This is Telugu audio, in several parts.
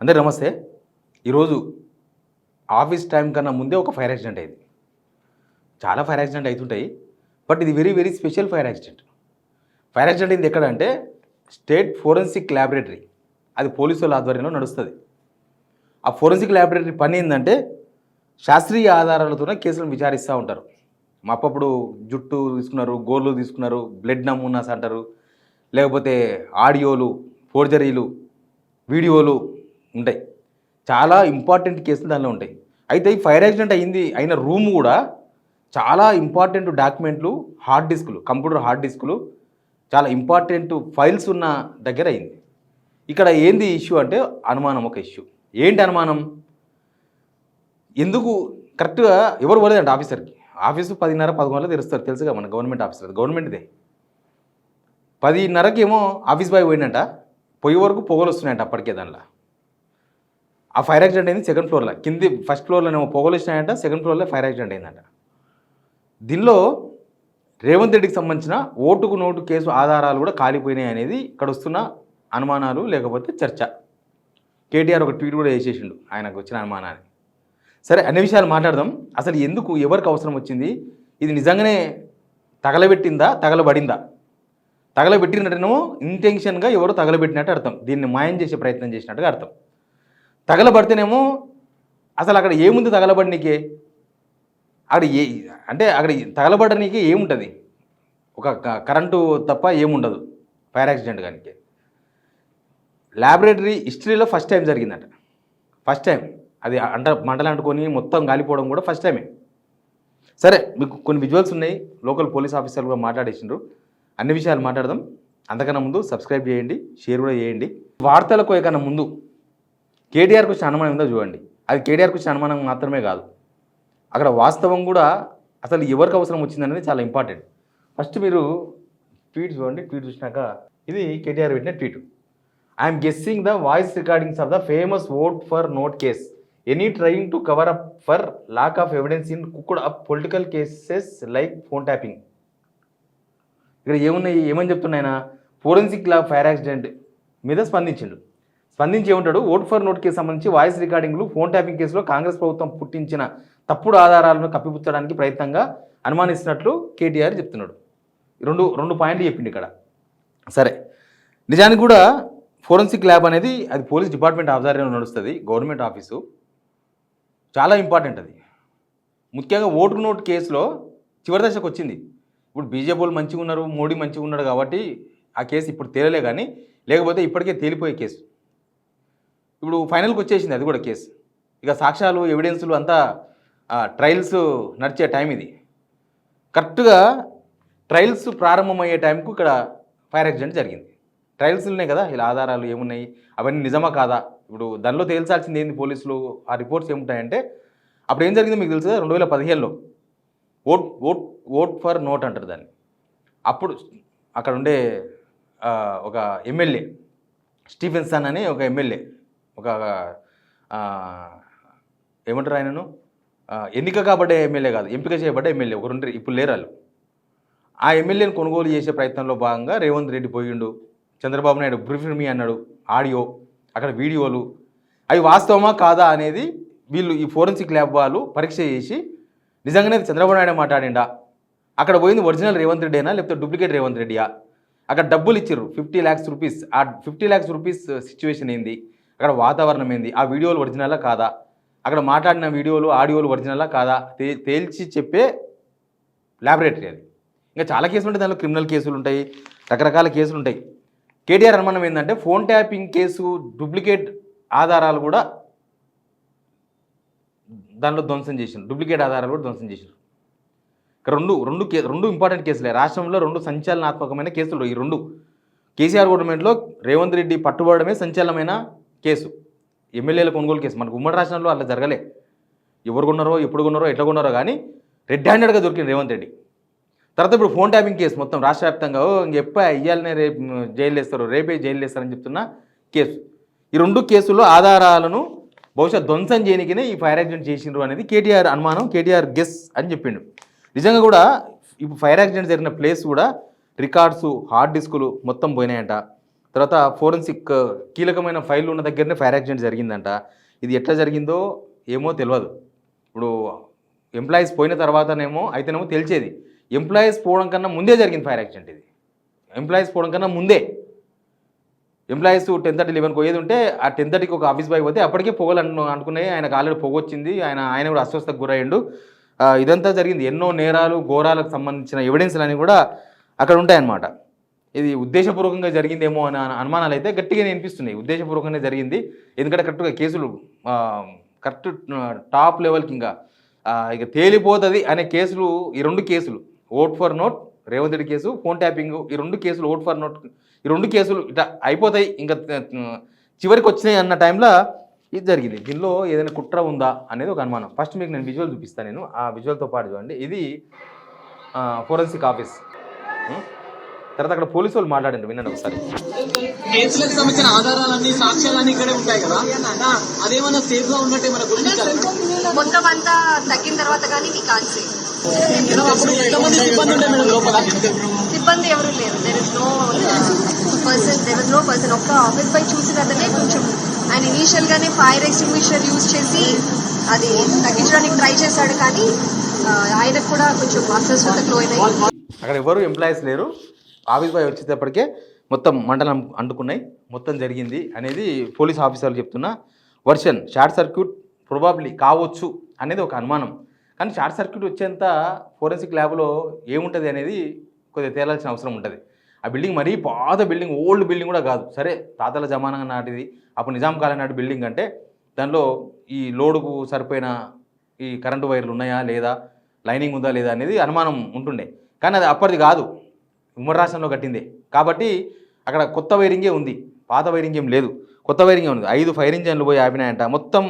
అందరూ నమస్తే. ఈరోజు ఆఫీస్ టైం కన్నా ముందే ఒక ఫైర్ యాక్సిడెంట్ అయింది. చాలా ఫైర్ యాక్సిడెంట్ అవుతుంటాయి. బట్ ఇది very very special fire accident. Fire accident అయింది ఎక్కడ అంటే స్టేట్ ఫోరెన్సిక్ ల్యాబొరేటరీ. అది పోలీసుల ఆధ్వర్యంలో నడుస్తుంది. ఆ ఫోరెన్సిక్ ల్యాబొరేటరీ పని ఏంటంటే శాస్త్రీయ ఆధారాలతోనే కేసులను విచారిస్తూ ఉంటారు. అప్పుడు జుట్టు తీసుకున్నారు, గోర్లు తీసుకున్నారు, బ్లడ్ నమూనాస్ అంటారు, లేకపోతే ఆడియోలు, ఫోర్జరీలు, వీడియోలు ఉంటాయి. చాలా ఇంపార్టెంట్ కేసులు దానిలో ఉంటాయి. అయితే ఈ ఫైర్ యాక్సిడెంట్ అయిన రూమ్ కూడా చాలా ఇంపార్టెంట్ డాక్యుమెంట్లు, హార్డ్ డిస్కులు, కంప్యూటర్ హార్డ్ డిస్కులు, చాలా ఇంపార్టెంట్ ఫైల్స్ ఉన్న దగ్గర అయింది. ఇక్కడ ఏంది ఇష్యూ అంటే అనుమానం. ఒక ఇష్యూ ఏంటి అనుమానం? ఎందుకు కరెక్ట్గా ఎవరు పోలేదంట ఆఫీసర్కి. ఆఫీసు 10:30-11 తెరుస్తారు, తెలుసుగా మన గవర్నమెంట్ ఆఫీసర్, గవర్నమెంట్దే. 10:30కి ఏమో ఆఫీస్ బాయ్ పోయిందంట. పొయ్యి వరకు పొగలు వస్తున్నాయంట అప్పటికే. దానిలో ఆ ఫైర్ యాక్సిడెంట్ అయింది సెకండ్ ఫ్లోర్లో. కింది ఫస్ట్ ఫ్లోర్లోనేమో పొగలు వచ్చినాయంట, సెకండ్ ఫ్లోర్లో ఫైర్ యాక్సిడెంట్ అయిందంట. దీనిలో రేవంత్ రెడ్డికి సంబంధించిన ఓటుకు నోటు కేసు ఆధారాలు కూడా కాలిపోయినాయి అనేది ఇక్కడ వస్తున్న అనుమానాలు, లేకపోతే చర్చ. కేటీఆర్ ఒక ట్వీట్ కూడా చేసేసిండు ఆయనకు వచ్చిన అనుమానాన్ని. సరే, అన్ని విషయాలు మాట్లాడదాం. అసలు ఎందుకు, ఎవరికి అవసరం వచ్చింది, ఇది నిజంగానే తగలబెట్టిందా, తగలబడిందా? తగలబెట్టినట్టేమో ఇంటెన్షన్గా ఎవరో తగలబెట్టినట్టు అర్థం, దీన్ని మాయం చేసే ప్రయత్నం చేసినట్టుగా అర్థం. తగలబడితేనేమో అసలు అక్కడ ఏముంది తగలబడినీకే? అక్కడ అక్కడ తగలబడనీకి ఏముంటుంది? ఒక కరెంటు తప్ప ఏముండదు ఫైర్ యాక్సిడెంట్ కానీ. ల్యాబొరేటరీ హిస్టరీలో ఫస్ట్ టైం జరిగిందట. ఫస్ట్ టైం అది మంటలు అంటుకొని మొత్తం గాలిపోవడం కూడా ఫస్ట్ టైమే. సరే, మీకు కొన్ని విజువల్స్ ఉన్నాయి, లోకల్ పోలీస్ ఆఫీసర్లు కూడా మాట్లాడేసిండ్రు. అన్ని విషయాలు మాట్లాడదాం. అంతకన్నా ముందు సబ్స్క్రైబ్ చేయండి, షేర్ కూడా చేయండి. వార్తలకు కన్నా ముందు కేటీఆర్కి వచ్చిన అనుమానం ఉందో చూడండి. అది కేటీఆర్కి వచ్చిన అనుమానం మాత్రమే కాదు, అక్కడ వాస్తవం కూడా అసలు ఎవరికి అవసరం వచ్చిందనేది చాలా ఇంపార్టెంట్. ఫస్ట్ మీరు ట్వీట్ చూడండి. ట్వీట్ చూసినాక ఇది కేటీఆర్ పెట్టిన tweet. I'm guessing the voice recordings of the famous vote for note case. Any trying to cover up for lack of evidence in cooked up political cases like phone tapping. ఇక్కడ ఏమున్నాయి, ఏమని చెప్తున్నాయన? ఫోరెన్సిక్ ల్యాబ్ ఫైర్ యాక్సిడెంట్ మీద స్పందించి ఏమంటాడు? ఓట్ ఫర్ నోట్ కేసు సంబంధించి వాయిస్ రికార్డింగ్లు, ఫోన్ ట్యాపింగ్ కేసులో కాంగ్రెస్ ప్రభుత్వం పుట్టించిన తప్పుడు ఆధారాలను కప్పిపుచ్చడానికి ప్రయత్నంగా అనుమానిస్తున్నట్లు కేటీఆర్ చెప్తున్నాడు. రెండు పాయింట్లు చెప్పింది ఇక్కడ. సరే, నిజానికి కూడా ఫోరెన్సిక్ ల్యాబ్ అనేది అది పోలీస్ డిపార్ట్మెంట్ ఆధ్వర్యంలో నడుస్తుంది, గవర్నమెంట్ ఆఫీసు. చాలా ఇంపార్టెంట్ అది. ముఖ్యంగా ఓటు నోటు కేసులో చివరి దశకు వచ్చింది. ఇప్పుడు బీజేపీ వాళ్ళు మంచిగా ఉన్నారు, మోడీ మంచిగా ఉన్నాడు కాబట్టి ఆ కేసు ఇప్పుడు తేలలే, కానీ లేకపోతే ఇప్పటికే తేలిపోయే కేసు. ఇప్పుడు ఫైనల్కి వచ్చేసింది అది కూడా కేసు. ఇక సాక్ష్యాలు, ఎవిడెన్సులు అంతా ట్రయల్స్ నడిచే టైం ఇది. కరెక్ట్గా ట్రయల్స్ ప్రారంభమయ్యే టైంకు ఇక్కడ ఫైర్ యాక్సిడెంట్ జరిగింది. ట్రయల్స్ ఉన్నాయి కదా, ఇలా ఆధారాలు ఏమున్నాయి, అవన్నీ నిజమా కాదా, ఇప్పుడు దానిలో తేల్చాల్సింది ఏంది పోలీసులు, ఆ రిపోర్ట్స్ ఏముంటాయంటే అప్పుడు ఏం జరిగిందో మీకు తెలుసు. 2015లో ఓట్ ఫర్ నోట్ అంటారు దాన్ని. అప్పుడు అక్కడ ఉండే ఒక ఎమ్మెల్యే స్టీఫెన్సన్ అని ఒక ఎమ్మెల్యే, ఒక ఏమంటారు ఆయనను, ఎన్నిక కాబడ్డే ఎమ్మెల్యే కాదు, ఎంపిక చేయబడ్డ ఎమ్మెల్యే ఒకరు ఇప్పుడు లేరు వాళ్ళు. ఆ ఎమ్మెల్యేని కొనుగోలు చేసే ప్రయత్నంలో భాగంగా రేవంత్ రెడ్డి పోయిండు. చంద్రబాబు నాయుడు బ్రీఫ్ మీ అన్నాడు. ఆడియో, అక్కడ వీడియోలు, అవి వాస్తవమా కాదా అనేది వీళ్ళు ఈ ఫోరెన్సిక్ ల్యాబ్ వాళ్ళు పరీక్ష చేసి నిజంగానే చంద్రబాబు నాయుడు మాట్లాడిండా, అక్కడ పోయింది ఒరిజినల్ రేవంత్ రెడ్డి అయినా లేకపోతే డూప్లికేట్ రేవంత్ రెడ్డియా, అక్కడ డబ్బులు ఇచ్చిర్రు 50 lakhs రూపీస్, ఆ 50 lakhs రూపీస్ సిచ్యువేషన్ ఏంది, అక్కడ వాతావరణం ఏంది, ఆ వీడియోలు ఒరిజినలా కాదా, అక్కడ మాట్లాడిన వీడియోలు, ఆడియోలు ఒరిజినలా కాదా తేల్చి చెప్పే ల్యాబొరేటరీ అది. ఇంకా చాలా కేసులు ఉంటాయి, దానిలో క్రిమినల్ కేసులు ఉంటాయి, రకరకాల కేసులు ఉంటాయి. కేటీఆర్ అనుమానం ఏంటంటే ఫోన్ ట్యాపింగ్ కేసు డూప్లికేట్ ఆధారాలు కూడా దానిలో ధ్వంసం చేసిండ్రు, డూప్లికేట్ ఆధారాలు కూడా ధ్వంసం చేసిండ్రు. ఇక్కడ రెండు ఇంపార్టెంట్ కేసులే. రాష్ట్రంలో 2 సంచలనాత్మకమైన కేసులు. ఈ 2 కేసీఆర్ గవర్నమెంట్లో రేవంత్ రెడ్డి పట్టుబడమే సంచలనమైన కేసు, ఎమ్మెల్యేల కొనుగోలు కేసు. మనకు ఉమ్మడి రాష్ట్రంలో అట్లా జరగలే. ఎవరు కొన్నారో, ఎప్పుడు కొన్నారో, ఎట్లా కొన్నారో కానీ రెడ్ హ్యాండెడ్గా దొరికింది రేవంత్ రెడ్డి. తర్వాత ఇప్పుడు ఫోన్ ట్యాపింగ్ కేసు మొత్తం రాష్ట్ర వ్యాప్తంగా ఇంకెప్ప ఇయ్యాలనే రేపు జైలు వేస్తారు, రేపే జైలు వేస్తారని చెప్తున్న కేసు. ఈ 2 కేసుల్లో ఆధారాలను బహుశా ధ్వంసం చేయనికినే ఈ ఫైర్ యాక్సిడెంట్ చేసిండ్రు అనేది కేటీఆర్ అనుమానం, కేటీఆర్ గెస్ అని చెప్పిండు. నిజంగా కూడా ఇప్పుడు ఫైర్ యాక్సిడెంట్ జరిగిన ప్లేస్ కూడా రికార్డ్స్, హార్డ్ డిస్కులు మొత్తం పోయినాయంట. తర్వాత ఫోరెన్సిక్ కీలకమైన ఫైల్ ఉన్న దగ్గరనే ఫైర్ యాక్సిడెంట్ జరిగిందంట. ఇది ఎట్లా జరిగిందో ఏమో తెలియదు. ఇప్పుడు ఎంప్లాయీస్ పోయిన తర్వాతనేమో అయితేనేమో తెలిసేది. ఎంప్లాయీస్ పోవడం కన్నా ముందే జరిగింది ఫైర్ యాక్సిడెంట్ ఇది. ఎంప్లాయీస్ పోవడం కన్నా ముందే. ఎంప్లాయీస్ 10:30, 11కి పోయేది ఉంటే ఆ 10:30కి ఒక ఆఫీస్ బాయ్ పోతే అప్పటికే పొగలు అనుకున్నాయి. ఆయనకు ఆల్రెడీ పొగ వచ్చింది. ఆయన కూడా అస్వస్థకు గురయ్యిండు. ఇదంతా జరిగింది. ఎన్నో నేరాలు ఘోరాలకు సంబంధించిన ఎవిడెన్స్లు అన్నీ కూడా అక్కడ ఉంటాయన్నమాట. ఇది ఉద్దేశపూర్వకంగా జరిగిందేమో అనే అనుమానాలు అయితే గట్టిగానే వినిపిస్తున్నాయి. ఉద్దేశపూర్వకంగానే జరిగింది. ఎందుకంటే కరెక్ట్గా కేసులు కరెక్ట్ టాప్ లెవెల్కి ఇక తేలిపోతుంది అనే కేసులు, ఈ 2 కేసులు, vote for note Revanth Reddy case, phone tapping, ఈ 2 కేసులు, ఓట్ ఫర్ నోట్, ఈ 2 కేసులు ఇట్లా అయిపోతాయి, ఇంకా చివరికి వచ్చినాయి అన్న టైంలో ఇది జరిగింది. దీనిలో ఏదైనా కుట్ర ఉందా అనేది ఒక అనుమానం. ఫస్ట్ మీకు నేను విజువల్ చూపిస్తాను. నేను ఆ విజువల్తో పాటు చూడండి. ఇది ఫోరెన్సిక్ ఆఫీస్. తర్వాత అక్కడ పోలీసు వాళ్ళు మాట్లాడండి, వినండి ఒకసారి. కేసులకు సంబంధించిన ఆధారాలన్నీ సాక్ష్యాలన్నీ ఇక్కడే ఉంటాయి కదా, అదేమన్నా సేఫ్ గా ఉన్నట్టు మన మొత్తం అంతా తగ్గిన తర్వాత కానీ మీ కాన్సే సిబ్బంది ఎవరు లేరు. There is no person. ఒక్క ఆఫీస్ పై చూసిన అతనే కొంచెం ఆయన ఇనీషియల్ గానే ఫైర్ ఎక్స్టింగ్విషర్ యూజ్ చేసి అది తగ్గించడానికి ట్రై చేశాడు, కానీ ఆయనకు కూడా కొంచెం అస్వస్థతకు లోనైంది. అక్కడ ఎవరు ఎంప్లాయీస్ లేరు. ఆఫీస్ బాయ్ వచ్చేటప్పటికే మొత్తం మంటలు అంటుకున్నాయి, మొత్తం జరిగింది అనేది పోలీస్ ఆఫీసర్లు చెప్తున్న వర్షన్. షార్ట్ సర్క్యూట్ ప్రొబాబ్లీ కావచ్చు అనేది ఒక అనుమానం. కానీ షార్ట్ సర్క్యూట్ వచ్చేంత ఫోరెన్సిక్ ల్యాబ్లో ఏముంటుంది అనేది కొద్దిగా తేలాల్సిన అవసరం ఉంటుంది. ఆ బిల్డింగ్ మరీ పాత బిల్డింగ్, ఓల్డ్ బిల్డింగ్ కూడా కాదు. సరే తాతల జమానా నాటిది, అప్పుడు నిజాం కాలం నాటి బిల్డింగ్ అంటే దానిలో ఈ లోడుకు సరిపోయిన ఈ కరెంటు వైర్లు ఉన్నాయా లేదా, లైనింగ్ ఉందా లేదా అనేది అనుమానం ఉంటుండే. కానీ అది అప్పటిది కాదు, ఉమ్మడి రాష్ట్రంలో కట్టిందే కాబట్టి అక్కడ కొత్త వైరింగే ఉంది, పాత వైరింగ్ ఏం లేదు, కొత్త వైరింగే ఉంది. 5 ఫైర్ ఇంజన్లు పోయి ఆపినాయంట. మొత్తం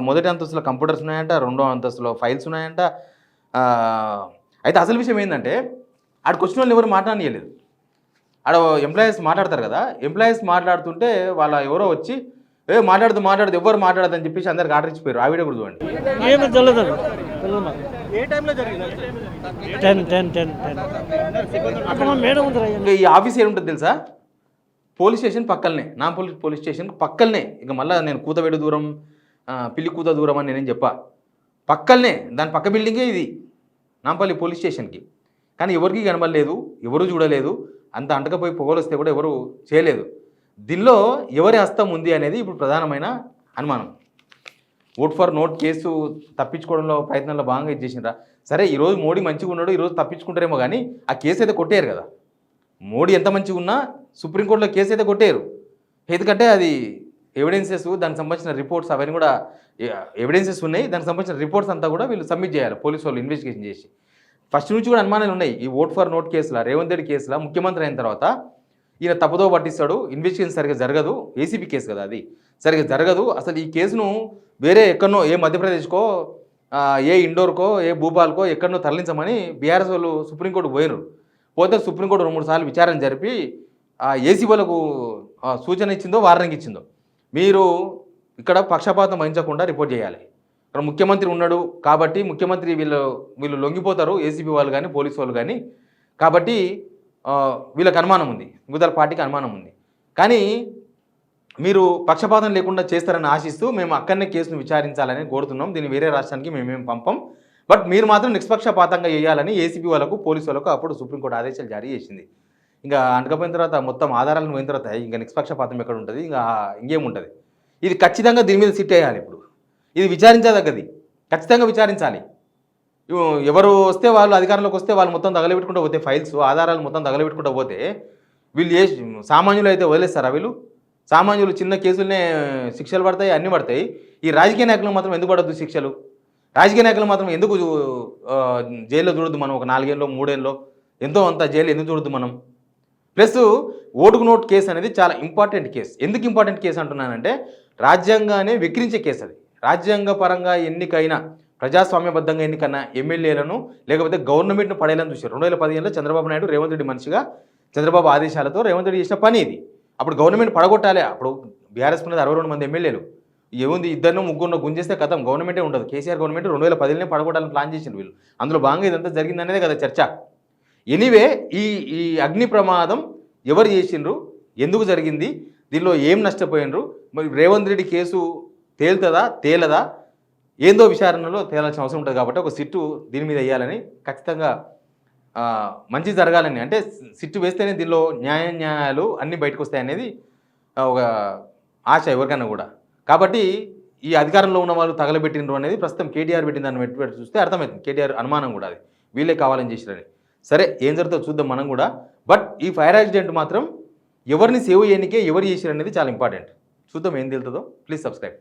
మొదటి అంతస్తులో కంప్యూటర్స్ ఉన్నాయంట, 2వ అంతస్తులో ఫైల్స్ ఉన్నాయంట. అయితే అసలు విషయం ఏంటంటే ఆడికి వచ్చిన వాళ్ళు ఎవరు మాట్లాడలేదు. ఆడ ఎంప్లాయీస్ మాట్లాడతారు కదా, ఎంప్లాయీస్ మాట్లాడుతుంటే వాళ్ళ ఎవరో వచ్చి మాట్లాడుతూ ఎవరు మాట్లాడదని చెప్పేసి అందరికి ఆర్డర్ ఇచ్చిపోయారు. ఆ వీడియో కూడా చూడండి. ఈ ఆఫీస్ ఏముంటుంది తెలుసా? పోలీస్ స్టేషన్ పక్కలనే, పోలీస్ స్టేషన్ పక్కలనే. ఇక మళ్ళీ నేను కూతవేడు దూరం, పిల్లి కూత దూరం అని నేనేం చెప్పా, పక్కలనే, దాని పక్క బిల్డింగే ఇది నాంపల్లి పోలీస్ స్టేషన్కి. కానీ ఎవరికి కనబడలేదు, ఎవరు చూడలేదు. అంత అంటకపోయి పొగలు వస్తే కూడా ఎవరు చేయలేదు. దీనిలో ఎవరి హస్తం ఉంది అనేది ఇప్పుడు ప్రధానమైన అనుమానం. ఓట్ ఫర్ నోట్ కేసు తప్పించుకోవడంలో ప్రయత్నంలో భాగంగా ఇది చేసినరా. సరే ఈరోజు మోడీ మంచిగా ఉన్నాడు, ఈరోజు తప్పించుకుంటారేమో, కానీ ఆ కేసు అయితే కొట్టేయారు కదా. మోడీ ఎంత మంచిగా ఉన్నా సుప్రీంకోర్టులో కేసు అయితే కొట్టేయరు. ఎందుకంటే అది ఎవిడెన్సెస్, దానికి సంబంధించిన రిపోర్ట్స్ అవన్నీ కూడా ఎవిడెన్సెస్ ఉన్నాయి. దానికి సంబంధించిన రిపోర్ట్స్ అంతా కూడా వీళ్ళు సబ్మిట్ చేయాలి, పోలీసు వాళ్ళు ఇన్వెస్టిగేషన్ చేసి. ఫస్ట్ నుంచి కూడా అనుమానాలు ఉన్నాయి. ఈ ఓట్ ఫర్ నోట్ కేసులో, రేవంత్ రెడ్డి కేసులో ముఖ్యమంత్రి అయిన తర్వాత ఈయన తప్పుదో పట్టిస్తాడు, ఇన్వెస్టిగేషన్ సరిగ్గా జరగదు. ఏసీబీ కేసు కదా అది, సరిగ్గా జరగదు. అసలు ఈ కేసును వేరే ఎక్కడనో, ఏ మధ్యప్రదేశ్కో, ఏ ఇండోర్కో, ఏ భూపాల్కో ఎక్కడనో తరలించమని బీఆర్ఎస్ వాళ్ళు సుప్రీంకోర్టుకు పోయినారు. పోతే సుప్రీంకోర్టు 2-3 సార్లు విచారణ జరిపి ఏసీబీలకు సూచన ఇచ్చిందో, వార్నింగ్ ఇచ్చిందో, మీరు ఇక్కడ పక్షపాతం వహించకుండా రిపోర్ట్ చేయాలి. ఇక్కడ ముఖ్యమంత్రి ఉన్నాడు కాబట్టి ముఖ్యమంత్రి వీళ్ళు లొంగిపోతారు, ఏసీబీ వాళ్ళు కానీ పోలీసు వాళ్ళు కానీ. కాబట్టి వీళ్ళకి అనుమానం ఉంది, వివిధ పార్టీకి అనుమానం ఉంది. కానీ మీరు పక్షపాతం లేకుండా చేస్తారని ఆశిస్తూ మేము అక్కడనే కేసును విచారించాలని కోరుతున్నాం. దీన్ని వేరే రాష్ట్రానికి మేమేం పంపం, బట్ మీరు మాత్రం నిష్పక్షపాతంగా చేయాలని ఏసీబీ వాళ్ళకు, పోలీసు వాళ్ళకు అప్పుడు సుప్రీంకోర్టు ఆదేశాలు జారీ చేసింది. ఇంకా అంటకపోయిన తర్వాత మొత్తం ఆధారాలను పోయిన తర్వాత ఇంకా నిష్పక్షపాతం ఎక్కడ ఉంటుంది, ఇంకేముంటుంది. ఇది ఖచ్చితంగా దీని మీద సిట్ వేయాలి. ఇప్పుడు ఇది విచారించదగ్గది, ఖచ్చితంగా విచారించాలి. ఎవరు వస్తే వాళ్ళు అధికారంలోకి వస్తే వాళ్ళు మొత్తం తగలబెట్టుకుంటూ పోతే, ఫైల్స్ ఆధారాలు మొత్తం తగలబెట్టుకుంటూ పోతే వీళ్ళు సామాన్యులు అయితే వదిలేస్తారా? వీళ్ళు సామాన్యులు చిన్న కేసులనే శిక్షలు పడతాయి, అన్నీ పడతాయి. ఈ రాజకీయ నాయకులకు మాత్రం ఎందుకు పడద్దు శిక్షలు? రాజకీయ నాయకులు మాత్రం ఎందుకు జైల్లో చూడొద్దు మనం? ఒక 4 ఏళ్ళలో 3 ఏళ్ళలో ఎంతో అంత జైలు ఎందుకు చూడొద్దు మనం? ప్లస్ ఓటుకు నోట్ కేసు అనేది చాలా ఇంపార్టెంట్ కేసు. ఎందుకు ఇంపార్టెంట్ కేసు అంటున్నానంటే రాజ్యాంగాన్ని విక్రించే కేసు అది. రాజ్యాంగ పరంగా ఎన్నికైన, ప్రజాస్వామ్యబద్ధంగా ఎన్నికైన ఎమ్మెల్యేలను లేకపోతే గవర్నమెంట్ను పడేయాలని చూశారు. 2015లో చంద్రబాబు నాయుడు రేవంత్ రెడ్డి మనిషిగా, చంద్రబాబు ఆదేశాలతో రేవంత్ రెడ్డి చేసిన పని ఇది. అప్పుడు గవర్నమెంట్ పడగొట్టాలి. అప్పుడు బీఆర్ఎస్ ఉన్నది 62 మంది ఎమ్మెల్యేలు. ఏముంది, 2-3 గుంజేస్తే కథం, గవర్నమెంటే ఉండదు. కేసీఆర్ గవర్నమెంట్ 2010లోనే పడగొట్టాలని ప్లాన్ చేసింది వీళ్ళు. అందులో భాగంగా ఇదంతా జరిగిందనేదే కదా చర్చ. ఎనీవే, ఈ అగ్ని ప్రమాదం ఎవరు చేసిండ్రు, ఎందుకు జరిగింది, దీనిలో ఏం నష్టపోయినరు, మరి రేవంత్ రెడ్డి కేసు తేలుతుందా తేలదా ఏందో విచారణలో తేలాల్సిన అవసరం ఉంటుంది. కాబట్టి ఒక సిట్టు దీని మీద వేయాలని, ఖచ్చితంగా మంచి జరగాలని, అంటే సిట్టు వేస్తేనే దీనిలో న్యాయాలు అన్నీ బయటకు వస్తాయనేది ఒక ఆశ ఎవరికైనా కూడా. కాబట్టి ఈ అధికారంలో ఉన్న వాళ్ళు తగలబెట్టినరు అనేది ప్రస్తుతం కేటీఆర్ పెట్టిన దాన్ని పెట్టి చూస్తే అర్థమవుతుంది. కేటీఆర్ అనుమానం కూడా అది వీళ్ళే కావాలని చేసిరని. సరే ఏం జరుగుతుందో చూద్దాం మనం కూడా. బట్ ఈ ఫైర్ యాక్సిడెంట్ మాత్రం ఎవరిని సేవ్ చేయనికే ఎవరు చేసిరనేది చాలా ఇంపార్టెంట్. చూద్దాం ఏం తెలుతుందో. Please subscribe.